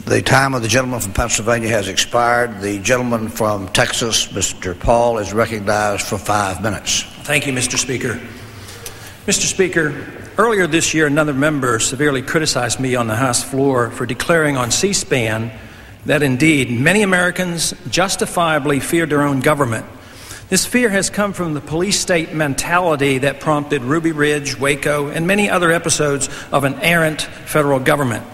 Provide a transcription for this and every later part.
The time of the gentleman from Pennsylvania has expired. The gentleman from Texas, Mr. Paul, is recognized for 5 minutes. Thank you, Mr. Speaker. Mr. Speaker, earlier this year, another member severely criticized me on the House floor for declaring on C-SPAN that indeed many Americans justifiably feared their own government. This fear has come from the police state mentality that prompted Ruby Ridge, Waco, and many other episodes of an errant federal government.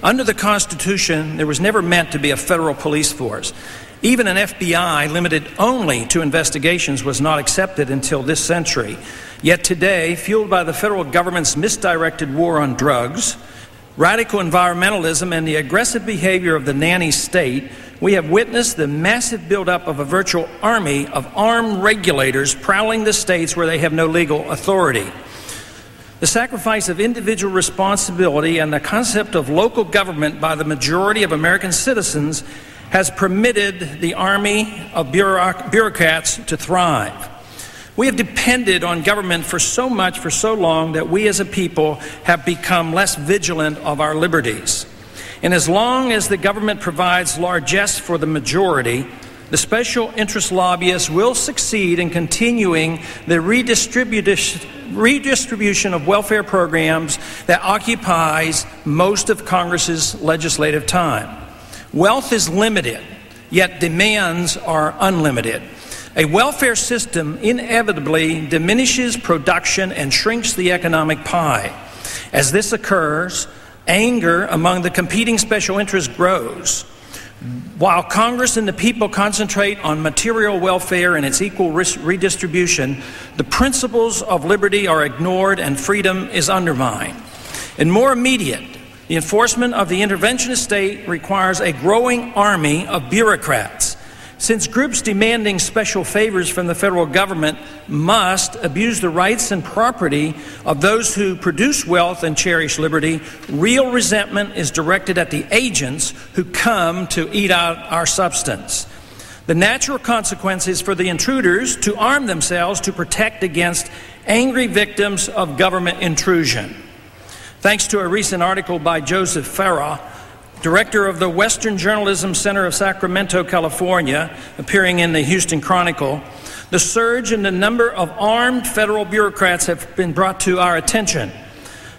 Under the Constitution, there was never meant to be a federal police force. Even an FBI limited only to investigations was not accepted until this century. Yet today, fueled by the federal government's misdirected war on drugs, radical environmentalism, and the aggressive behavior of the nanny state, we have witnessed the massive buildup of a virtual army of armed regulators prowling the states where they have no legal authority. The sacrifice of individual responsibility and the concept of local government by the majority of American citizens has permitted the army of bureaucrats to thrive. We have depended on government for so much for so long that we as a people have become less vigilant of our liberties. And as long as the government provides largesse for the majority, the special interest lobbyists will succeed in continuing the redistribution of welfare programs that occupies most of Congress's legislative time. Wealth is limited, yet demands are unlimited. A welfare system inevitably diminishes production and shrinks the economic pie. As this occurs, anger among the competing special interests grows. While Congress and the people concentrate on material welfare and its equal redistribution, the principles of liberty are ignored and freedom is undermined. And more immediate, the enforcement of the interventionist state requires a growing army of bureaucrats. Since groups demanding special favors from the federal government must abuse the rights and property of those who produce wealth and cherish liberty, real resentment is directed at the agents who come to eat out our substance. The natural consequence is for the intruders to arm themselves to protect against angry victims of government intrusion. Thanks to a recent article by Joseph Farah, director of the Western Journalism Center of Sacramento, California, appearing in the Houston Chronicle, the surge in the number of armed federal bureaucrats have been brought to our attention.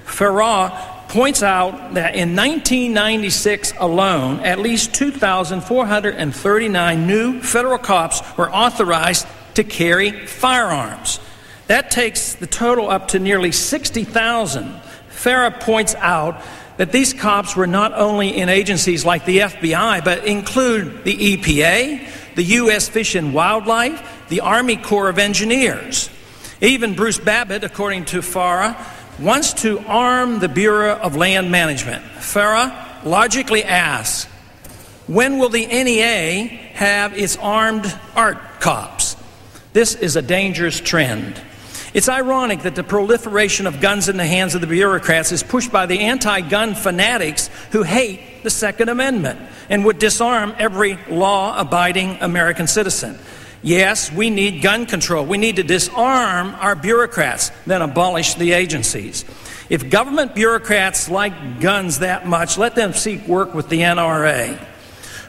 Farah points out that in 1996 alone, at least 2,439 new federal cops were authorized to carry firearms. That takes the total up to nearly 60,000. Farah points out that these cops were not only in agencies like the FBI, but include the EPA, the U.S. Fish and Wildlife, the Army Corps of Engineers. Even Bruce Babbitt, according to Farah, wants to arm the Bureau of Land Management. Farah logically asks, when will the NEA have its armed art cops? This is a dangerous trend. It's ironic that the proliferation of guns in the hands of the bureaucrats is pushed by the anti-gun fanatics who hate the Second Amendment and would disarm every law-abiding American citizen. Yes, we need gun control. We need to disarm our bureaucrats, then abolish the agencies. If government bureaucrats like guns that much, let them seek work with the NRA.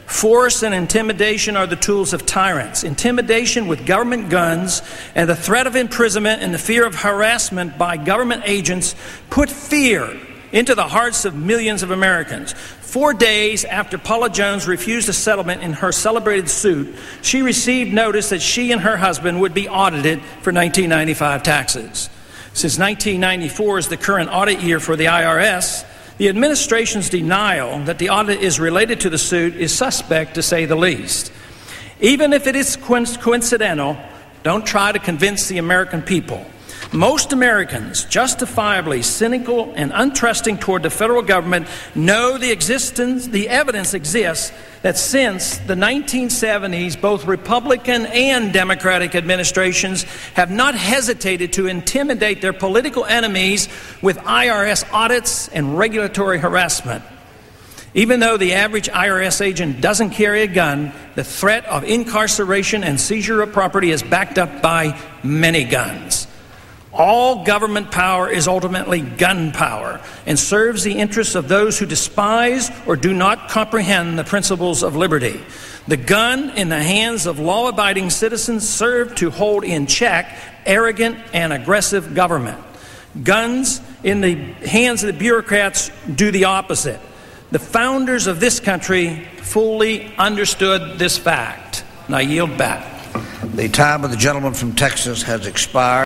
Force and intimidation are the tools of tyrants. Intimidation with government guns and the threat of imprisonment and the fear of harassment by government agents put fear into the hearts of millions of Americans. 4 days after Paula Jones refused a settlement in her celebrated suit, she received notice that she and her husband would be audited for 1995 taxes. Since 1994 is the current audit year for the IRS, the administration's denial that the audit is related to the suit is suspect, to say the least. Even if it is coincidental, don't try to convince the American people. Most Americans, justifiably cynical and untrusting toward the federal government, know the evidence exists that since the 1970s, both Republican and Democratic administrations have not hesitated to intimidate their political enemies with IRS audits and regulatory harassment. Even though the average IRS agent doesn't carry a gun, the threat of incarceration and seizure of property is backed up by many guns. All government power is ultimately gun power and serves the interests of those who despise or do not comprehend the principles of liberty. The gun in the hands of law-abiding citizens serve to hold in check arrogant and aggressive government. Guns in the hands of the bureaucrats do the opposite. The founders of this country fully understood this fact. And I yield back. The time of the gentleman from Texas has expired.